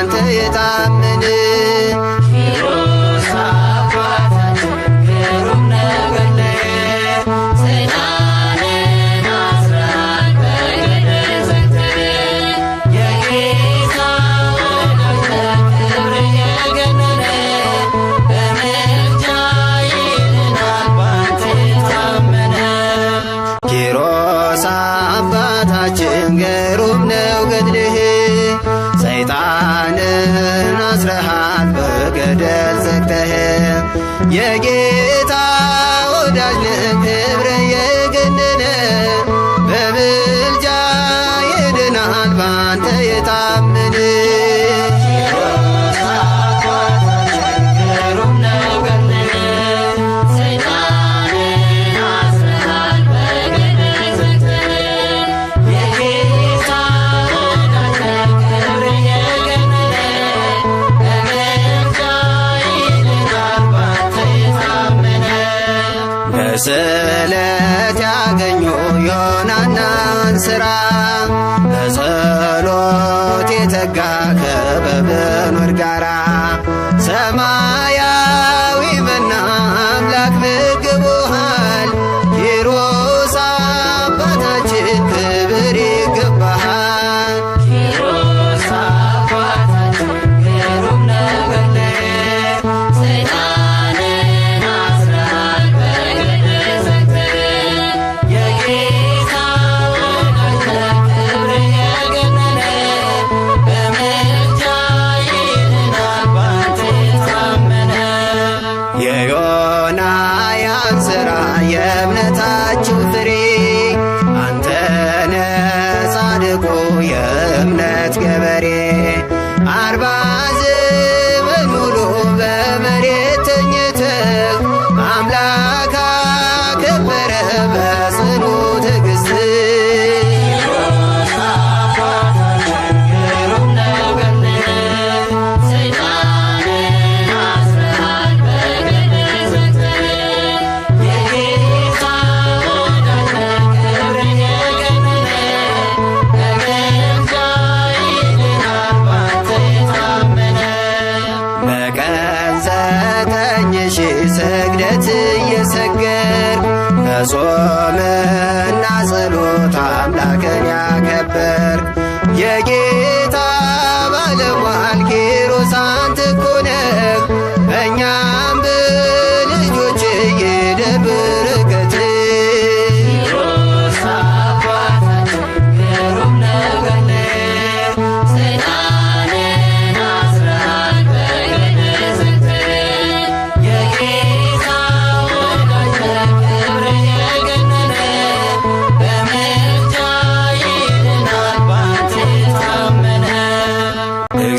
ባንተ የታመነ ኪሮስ አባታችን ግሩም ነው ገድልህ ሰይጣንን አስረሃል በገደል ዘግተህ የጌታ ወዳጅ ክብር የገነነ በምልጃ ይድናል ባንተ የታመነ በስለት ያገኙ ዮናናን ሥራ በጸሎት የተጋ ከበብኑር ጋራ ሰማያዊ መና አምላክ ምግቦሃል ኪሮስ አባታችን ክብር ይገባሃል። የዮናያን ሥራ የእምነታችሁ ፍሬ አንተነ ጻድቁ የእምነት ገበሬ 40 ዘመን ሙሉ በመሬት ተኝተህ አምላክ አከበረ በጽኑ ትዕግሥት በቀን 9,000 ስግደት እየሰገድክ ከጾምና ጸሎት አምላክን ያከበርክ የጌታ ባለሟል ኪሮስ አንተ እኮ ነህ በእኛም በልጆች ይደር በረከትህ።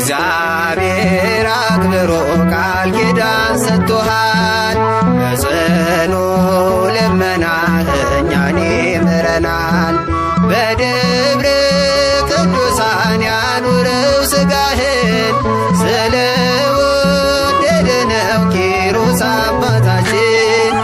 እግዚአብሔር አክብሮ ቃል ኪዳን ሰጥቶሃል በጽኑ ልመናህ እኛን ይምረናል በደብረ ቅዱሳን ያኑረው ሥጋህን ስለወደደ ነው ኪሮስ አባታችን።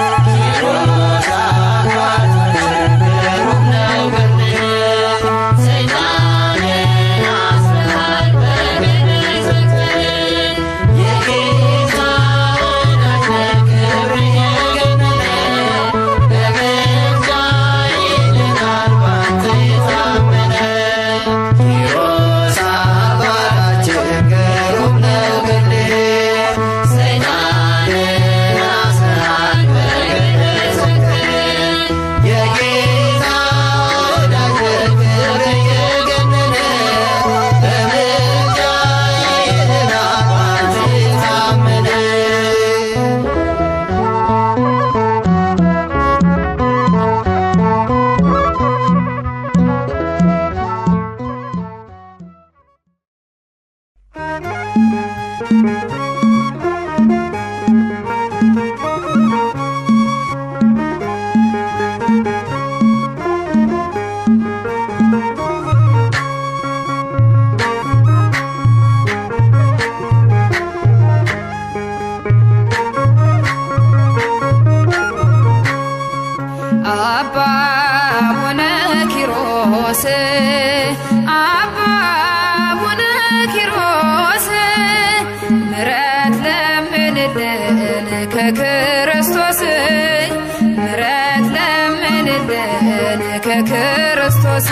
ከክርስቶስ ምሕረት ለምንልን ከክርስቶስ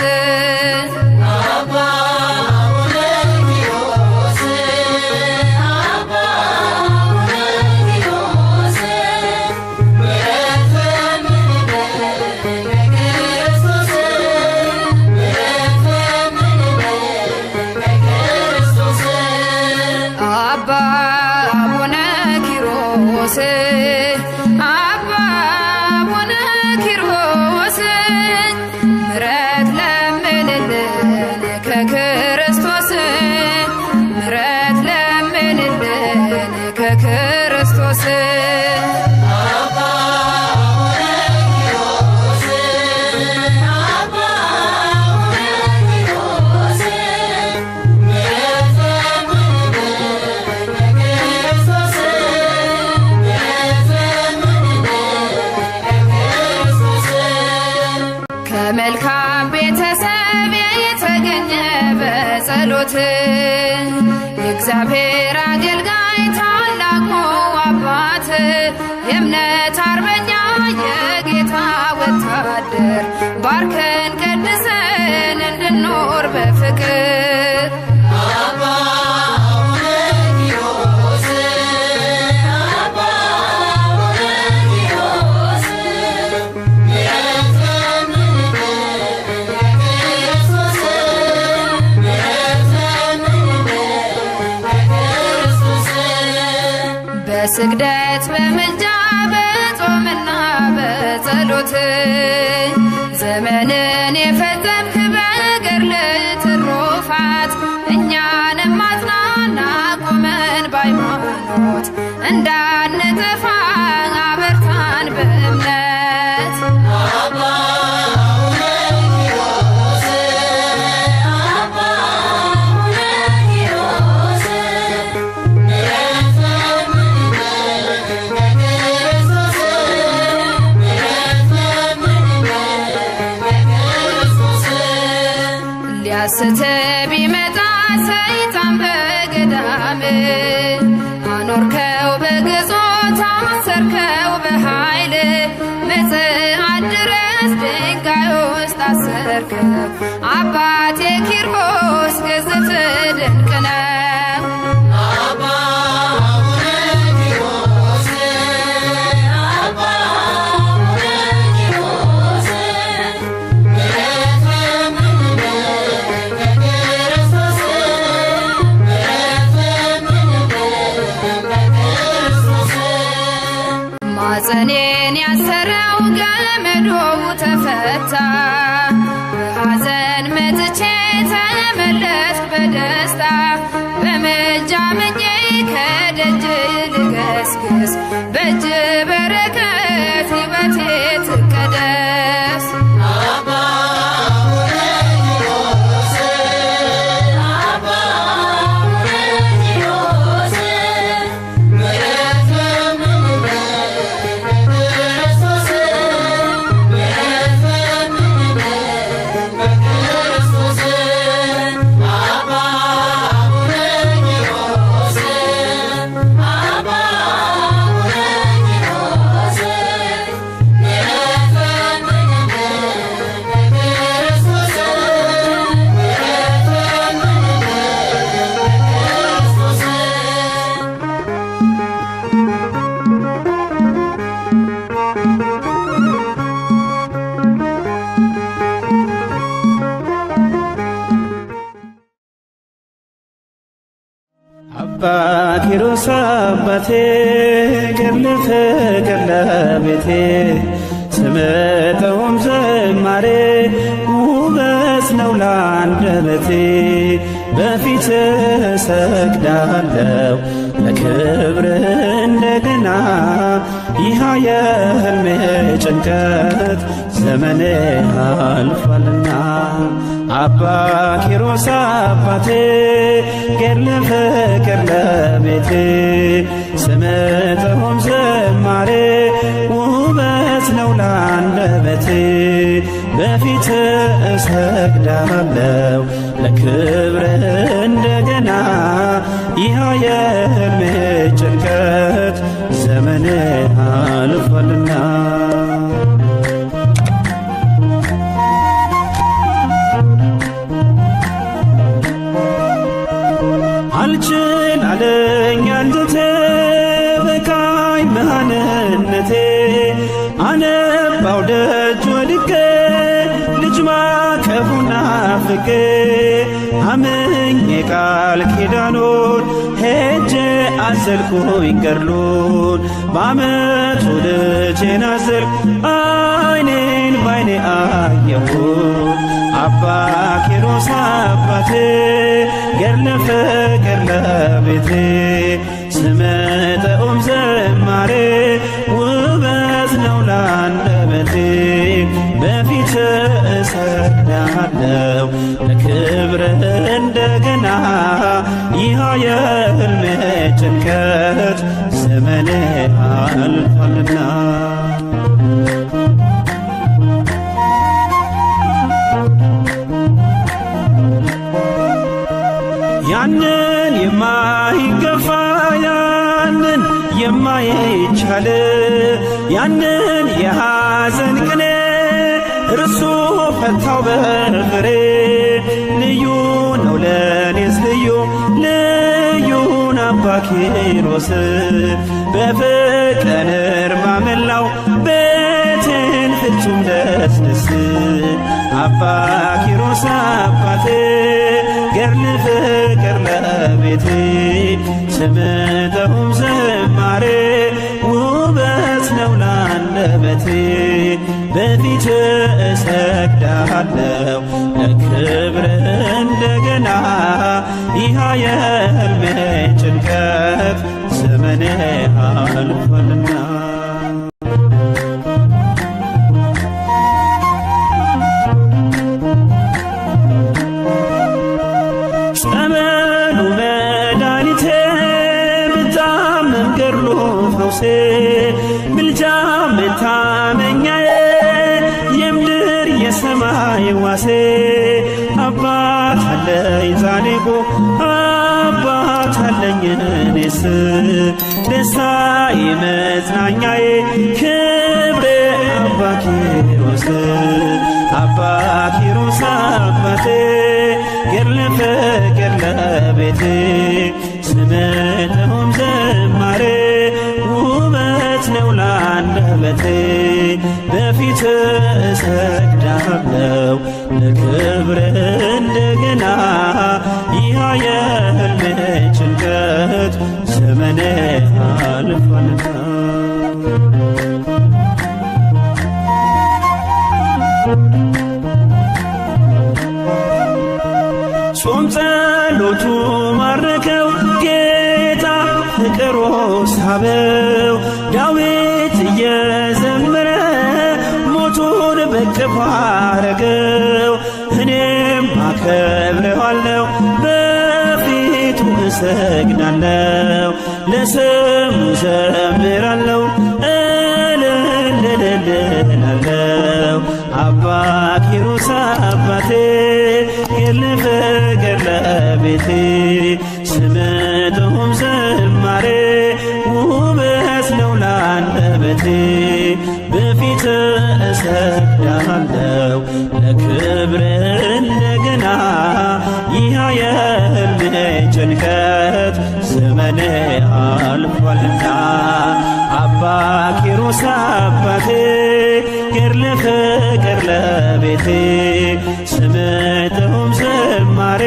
ከመልካም ቤተሰብ የተገኘ በጸሎት የእግዚአብሔር አገልጋይ ታላቁ አባት የእምነት አርበኛ የጌታ ወታደር ባርከን ቀድሰን እንድኖር በፍቅር በስግደት በምልጃ በጾምና በጸሎት ዘመንን የፈጸምክ በገድል ትሩፋት እኛንም አጽናና ቁመን በሃይማኖት እንዳንጠፋ አበርታን በእምነት ሊያስት ቢመጣ ሰይጣን በገዳም አኖርከው በግዞት አሰርከው በኃይል ምጽአት ድረስ ድንጋይ ውስጥ አሰርከው አባቴ ኪሮስ ግዝት ድንቅ ነው። ማፀኔን ያሰረው ገመዱ ተፈታ በሐዘን መጥቼ ተመለስኩ በደስታ በምልጃ ምኜ ከደጅ ልገስግስ በእጅ በረከት ሕይወቴ ትቀደስ አባ ኪሮስ አባቴ ገድል ፍቅር ለቤቴ ስምጠውም ዝማሬ ውበት ነው ለአንደበቴ በፊት እሰግዳለሁ ለክብር እንደገና ይህ የሕልሜ ጭንቀት ዘመኔ አልፏልና አባ ኪሮስ አባቴ ገድል ፍቅር ለቤቴ ስምጠውም ዝማሬ ውበት ነው ለአንደበቴ በፊት እሰግዳለሁ ለክብር እንደገና ይህ የሕልሜ ጭንቀት ዘመኔ አለኝ አንጀቴ በቃኝ መሃንነቴ አነባው ደጅ ወድቄ ልጅ ማቀፉን ናፍቄ አምኜ ቃል ኪዳኑን ሄጄ አዘልኩኝ ገድሉን በዓመቱ ልጄን አዘልኩ አይኔን ባይኔ አየሁት አባ ኪሮስ አባቴ ገድለ ፍቅር ለቤቴ ስመጠኦም ዘማሬ ውበት ነው ላንደበቴ በፊት እሰግዳለሁ ለክብር እንደገና ይህ የሕልሜ ጭንቀት ዘመኔ አልፏልና ያንን የማይገፋ ያንን የማይቻል ያንን የሐዘን ቅኔ እርሱ ፈታው በፍሬ ልዩ ነው ለኔስ ልዩ ልዩን አባ ኪሮስ በፍቅር እርማ መላው ቤቴን ፍጹም ደስደስ አባ ኪሮስ አባቴ ገድለ ፍቅር ለቤቴ ስምጠኦም ዘማሬ ውበት ነው ላንደበቴ በፊት እሰግዳለሁ ለክብር እንደገና ይህ የሕልሜ ጭንቀት ዘመኔ አልፏልና ጸበሉ መድኃኒቴ ብታመም ገድሉ ፈውሴ ምልጃ መታመኛዬ የምድር የሰማይ ዋሴ አባት አለኝ ጻድቁ አባት አለኝ እኔስ ደስታዬ መጽናኛዬ ክብሬ አባ ኪሮስ አባ ኪሮስ አባቴ ገድለ ፍቅር ለቤቴ ስምጠኦም ዘማሬ ውበት ነው ላንደበቴ በፊት እሰግዳለሁ ለክብር እንደገና ይህ የሕልሜ ጭንቀት ዘመኔ አልፏልና ጾም ጸሎቱ ማረከው ጌታ ፍቅሩ ሳበው ዳዊት እየዘመረ ሞቱን በቅፎ አረገው እኔም አከብረዋለሁ በፊቱ እሰግዳለሁ ለስሙ ዘምራለሁ እልልልልላለሁ አባ ኪሮስ አባቴ ገድለ ፍቅር ለቤቴ ስምጠኦም ዘማሬ ውበት ነው ላንደበቴ በፊት እሰግዳለሁ ለክብር እንደገና ይህ የሕልሜ ጭንቀት ዘመኔ አልፏልና አባ ኪሮስ አባቴ ገድለ ፍቅር ለቤቴ ስምጠኦም ዘማሬ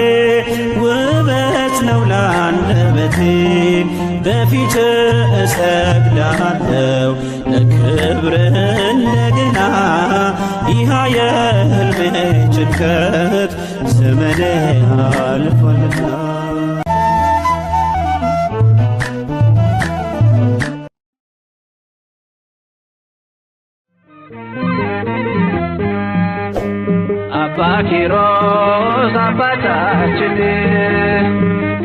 ውበት ነው ላንደበቴ በፊት እሰግዳለሁ ለክብር እንደገና ይህ የሕልሜ ጭንቀት ዘመኔ አልፏልና አባ ኪሮስ አባታችን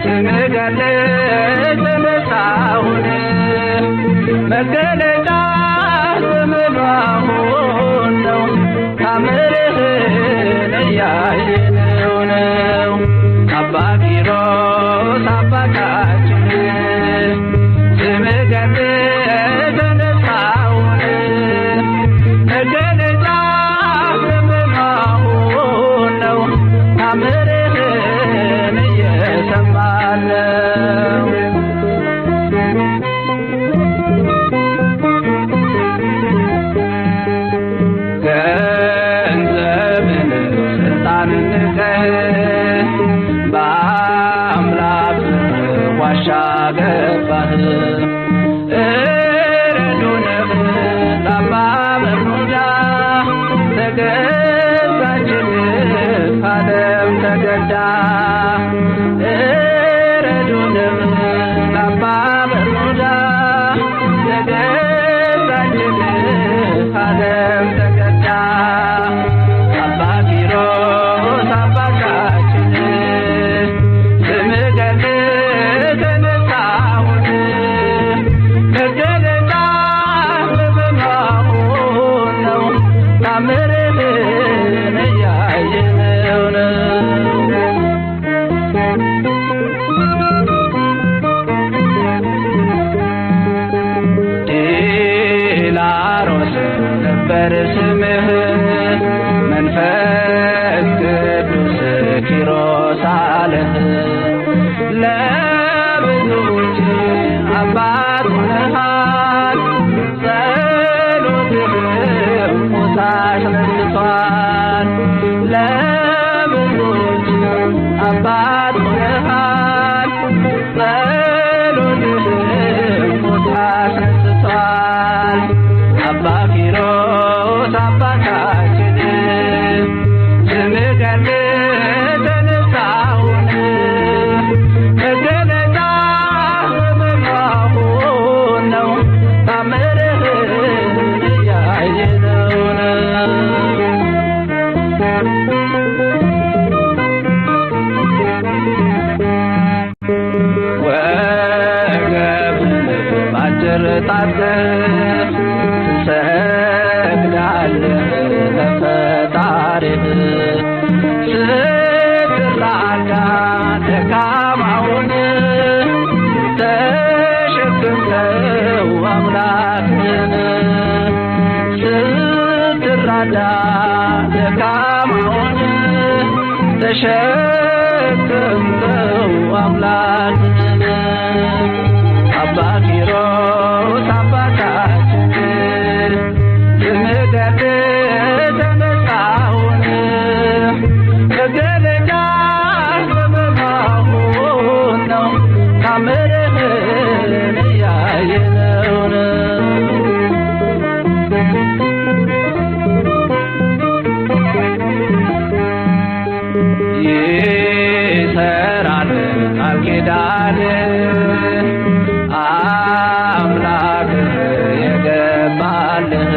ስምህ ገድለህ ተነሳሁን መገለጫ ዘመኗሁን ነው ታምርህን እያየነው ነው አባ ኪሮስ አባታችን ስምህ ገድለህ ተነሳሁን መገለጫ ዘመኗሁን ነው ታምርህን እየሰማነው ዋሻ ገባህ እረዱንህ አባ በርኑዳ ተገዛችልህ ዓለም ተገዳ እረዱንህ አባ በርኑዳ ተገዛችልህ ዓለም ተገዳ አባ ኪሮስ አባታችን ስምህ ገድል ተነሳሁን መገለጫ በመሆን ነው ታምርህን እያየነው ነው። ዲላሮስ ነበር ስምህ መንፈስ ቅዱስ ኪሮስ አለህ ለብዙዎች አባት ሆነሃል ጸሎትህ ሞት አስነስቷል ለብዙዎች አባት ሆነሃል ጸሎትህ ሞት አስነስቷል አባ ኪሮስ አባታችን ስምህ ገድል ተነሳሁን መገለጫ በመሆን ነው ታምርህን እያየነው ነው። ወገብህን ባጭር ታጥቀህ ትሰግዳለህ ለፈጣሪህ ስትራዳ ደካማውን ተሸክመው አምላክህን ስትራዳ ደካማውን ተሸክመው አምላክህን አባ ኪሮስ አባታችን ስምህ ገድል ተነሳሁን መገለጫ በመሆን ነው ታምርህን እያየነው ነው። ይሰራል ቃል ኪዳን አምላክህ የገባልህ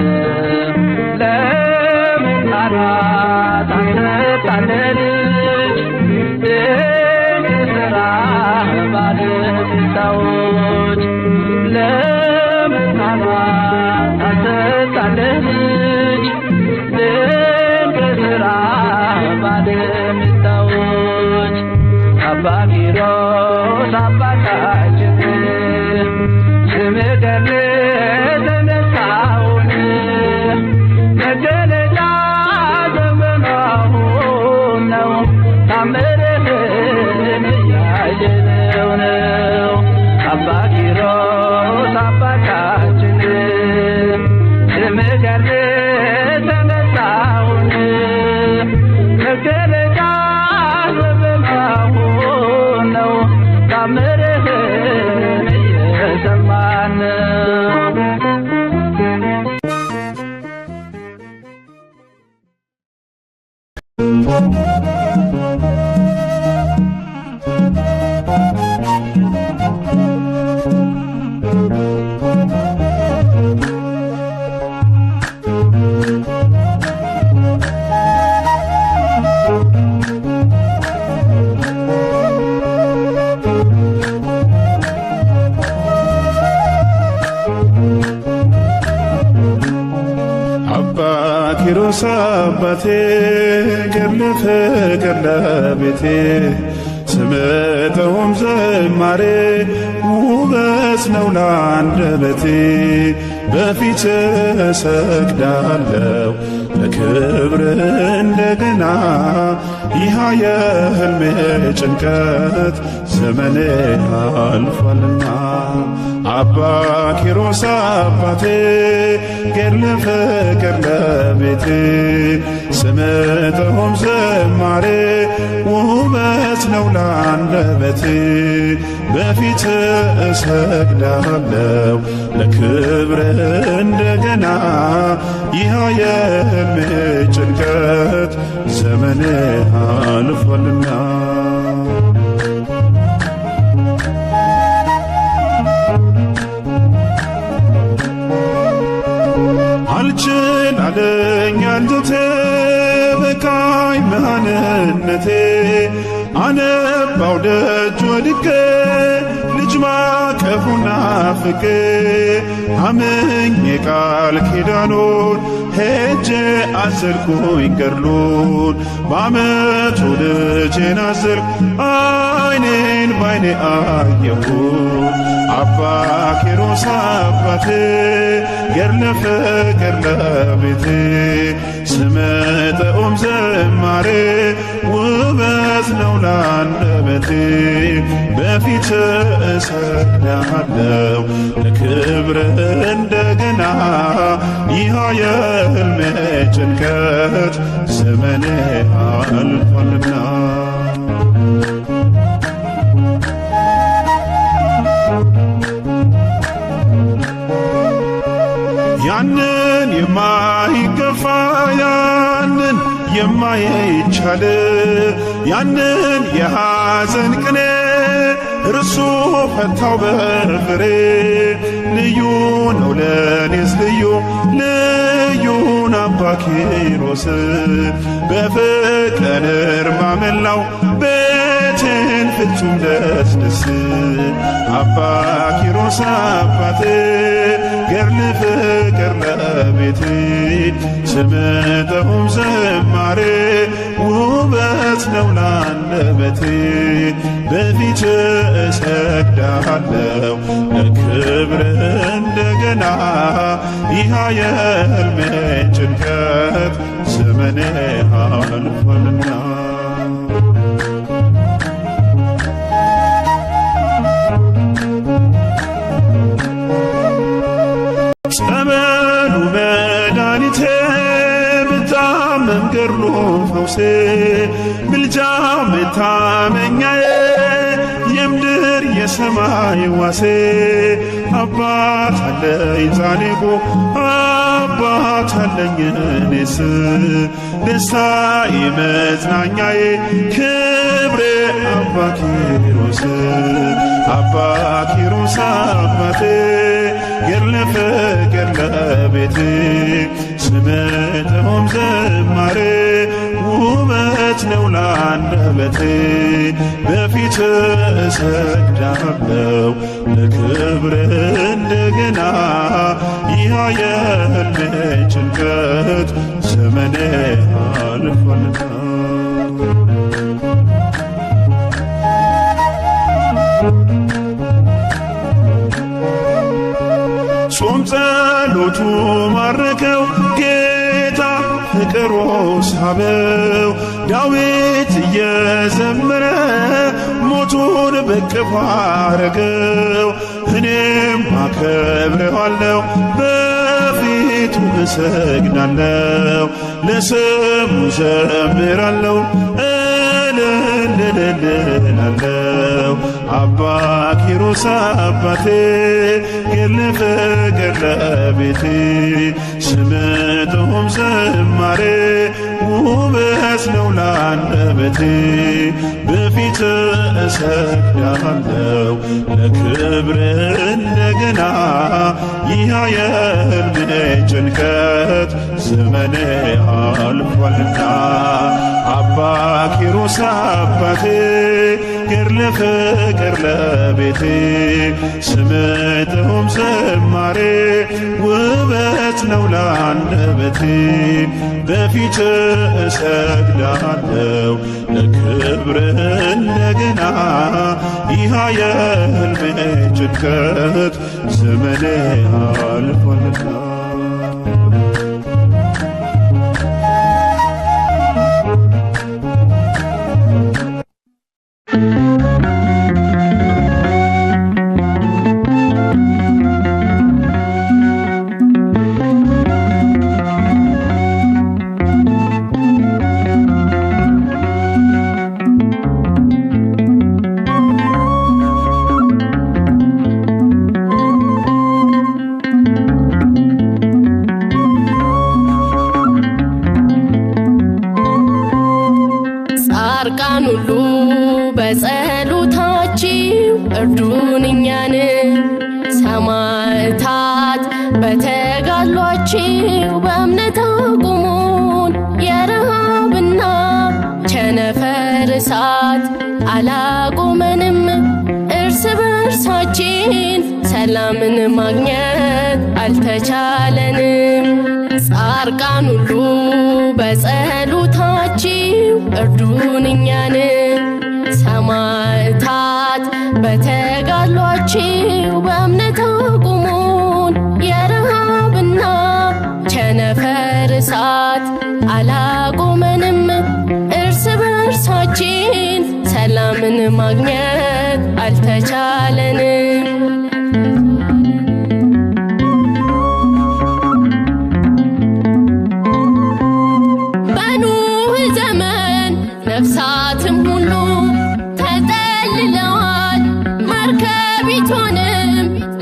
ለምጣናት አንሰጣለህ ልጅ ድንቅ ሥራህ ባለቤታዎች ለምጣናት አንሰጣለህ ልጅ ድንቅ ሥራህ ባለቤታዎች አባ ኪሮስ አባታችን ስምህ ገድል ተነሳሁን መገለጫ በመሆን ነው ታምርህን እያየነው ነው። አባ ኪሮስ አባታችን ስምህ ገድል ተነሳሁን መገለጫ በመሆን ነው ታምርህን እየሰማን ነው። ኪሮስ አባቴ ገድለ ፍቅር ለቤቴ ስምጠውም ዝማሬ ውበት ነው ለአንደበቴ በፊት እሰግዳለሁ በክብር እንደገና ይህ የሕልሜ ጭንቀት ዘመኔ አልፏልና አባ ኪሮስ አባቴ ገድለ ፍቅር ለቤቴ ስምጥሁም ዝማሬ ውበት ነው ለአንደበቴ በፊት እሰግዳለሁ ለክብር እንደገና ይህ የሕልሜ ጭንቀት ዘመኔ አልፏልና አልችል አለኝ አንጀቴ በቃኝ መሃንነቴ አነባው ደጅ ወድቄ ልጅ ማቀፉን ናፍቄ አምኜ ቃል ኪዳኑን ሄጄ አዘልኩኝ ገድሉን በዓመቱ ልጄን አዘልኩ ዓይኔን ባይኔ አየሁት አባ ኪሮስ አባቴ ገድለ ፍቅር ለቤቴ ስምጥዑም ዝማሬ ውበት ነው ለአንደበቴ በፊት እሰግዳለሁ ለክብር እንደገና ይህ የሕልሜ ጭንቀት ዘመኔ አልፏልና ያንን የማይገፋ ያንን የማይቻል ያንን የሐዘን ቅኔ እርሱ ፈታው በፍሬ ልዩ ነው ለኔስ ልዩን አባ ኪሮስ በፍቅር እርማ መላው ቤቴን ፍጹም ደስ አባ ኪሮስ አባቴ ገድለ ፍቅር ለቤቴ ስምጥዑም ዝማሬ ውበት ነው ለአንደበቴ በፊት እሰግዳለሁ ለክብር እንደገና ይህ የሕልሜ ጭንቀት ዘመኔ አልፏልና ጸበሉ መድኃኒቴ ብታመም ገድሉ ፈውሴ ምልጃ መታመኛዬ የምድር የሰማይ ዋሴ አባት አለኝ ጻድቁ አባት አለኝ እኔስ ደስታዬ መጽናኛዬ ክብሬ አባ ኪሮስ አባቴ ገድለ ፍቅር ለቤቴ ስምጥዑም ዝማሬ ውበት ነው ለአንደበቴ በፊት እሰግዳለሁ ለክብር እንደገና ይህ የሕልሜ ጭንቀት ዘመኔ አልፏልና ጾም ጸሎቱ ማረከው ጌታ ፍቅሩ ሳበው ዳዊት እየዘመረ ሞቱን በቅፎ አረገው እኔም አከብረዋለሁ በፊቱ እሰግዳለሁ ለስሙ ዘምራለሁ እልልልልላለሁ አባ ኪሮስ አባቴ ገድለ ፍቅር ለቤቴ ስምጥዑም ዝማሬ ውበት ነው ለአንደበቴ በፊት እሰግዳለሁ ለክብር እንደገና ይህ የሕልሜ ጭንቀት ዘመኔ አልፏልና አባ ኪሮስ አባቴ ገድለ ፍቅር ለቤቴ ስምጥዑም ዝማሬ ውበት ነው ለአንደበቴ በፊት እሰግዳለሁ ለክብር እንደገና ይህ የሕልሜ ጭንቀት ዘመኔ አልፏልና እኛን ሰማዕታት በተጋድሏቸው በእምነት አቁሙን የረሃብና ቸነፈር እሳት አላቆመንም እርስ በርሳችን ሰላምን ማግኘት አልተቻለንም። ጻርቃን ሁሉ በጸሎታችሁ እርዱን እኛን ሰማዕታት በተጋድሏችሁ በእምነት አቁሙን የረሃብና ቸነፈር እሳት አላቆመንም እርስ በርሳችን ሰላምን ማግኘት አልተቻለንም። በኖህ ዘመን ነፍሳትም ሁሉ ተጠልለዋል መርከቢቱንም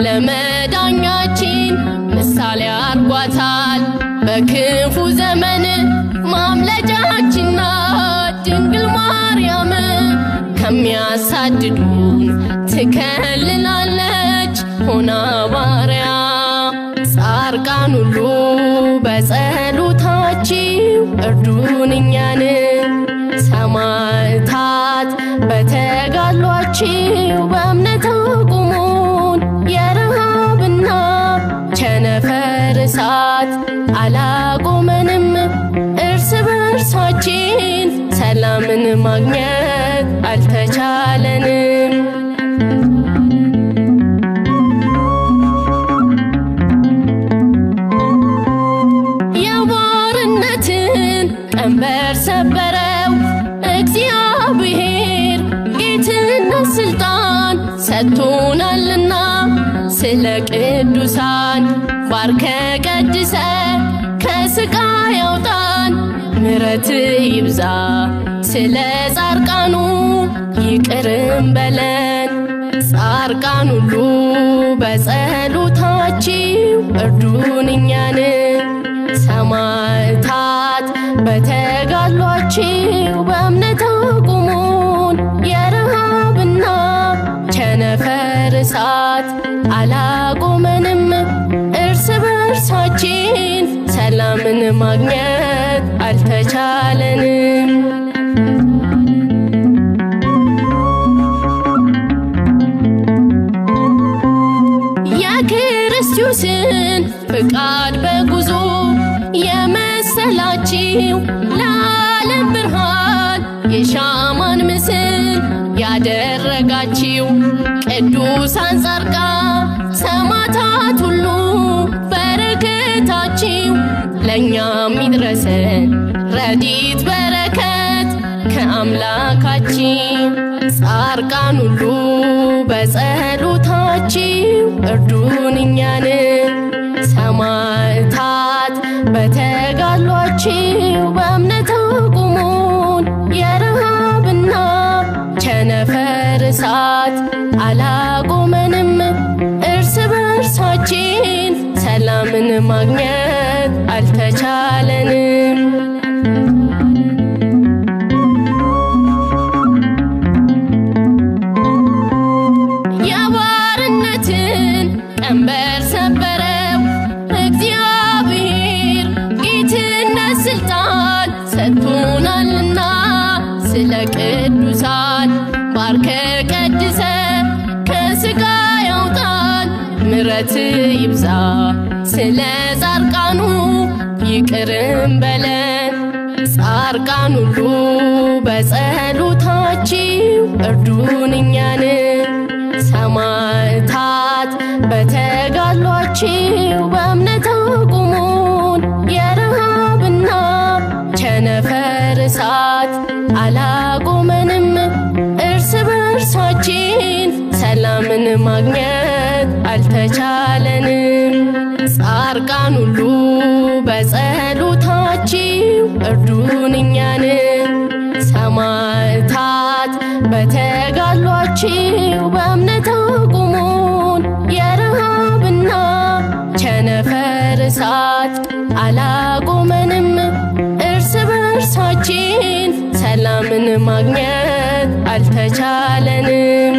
ለመዳኛችን ምሳሌ አርጓታል። በክፉ ዘመን ማምለጫችን ናት ድንግል ማርያም ከሚያሳድዱን ትከልላለች ሆና ባሪያ። ጻርቃን ሁሉ በጸሎታችሁ እርዱን እኛን ሰማዕታት በተጋድሏችሁ በእምነት አቁሙን የረሃብና ቸነፈር እሳት አላቆመንም እርስ በርሳችን ሰላምን ማግኘት አልተቻለንም። የባርነትን ቀንበር ሰበረው እግዚአብሔር ጌትነት ስልጣን ሰጥቶናልና ስለ ቅዱሳን ባርከ ቀድሰ ከስቃይ አውጣን ምሕረት ይብዛ ስለ ጻርቃኑ ይቅርም በለን። ጻርቃን ሁሉ በጸሎታችሁ እርዱን እኛን ሰማዕታት በተጋድሏችሁ በእምነት አቁሙን የረሃብና ቸነፈር እሳት አላቆመንም እርስ በርሳችን ሰላምን ማግኘት አልተቻለንም። የክርስቶስን ፍቃድ በጉዞ የመሰላችሁ ለዓለም ብርሃን የሻማን ምስል ያደረጋችሁ ቅዱሳን ጻርቃን ሰማዕታት ሁሉ በረከታችሁ ለእኛም ይድረሰን ረድኤት በረከት ከአምላካችን። ጻርቃን ሁሉ በጸሎታችሁ እርዱን እኛን ሰማዕታት በተጋድሏችሁ በእምነት አቁሙን የረሃብና ቸነፈር እሳት አላቆመንም እርስ በርሳችን ሰላምን ማግኘት አልተቻለንም። የባርነትን ቀንበር ሰበረው እግዚአብሔር ጌትነት ስልጣን ሰጥቶናልና ስለ ቅዱሳን ባርከ ቀድሰ ከስቃይ አውጣን ምሕረት ይብዛ ስለ ጻርቃኑ ይቅርም በለን። ጻርቃን ሁሉ በጸሎታችሁ እርዱን እኛን ሰማዕታት በተጋድሏችሁ በእምነት አቁሙን የረሃብና ቸነፈር እሳት አላቆመንም እርስ በርሳችን ሰላምን ማግኘት አልተቻለንም። ጻርቃን ሁሉ በጸሎታችሁ እርዱን እኛን ሰማዕታት በተጋድሏችሁ በእምነት አቁሙን የረሃብና ቸነፈር እሳት አላቆመንም እርስ በርሳችን ሰላምን ማግኘት አልተቻለንም።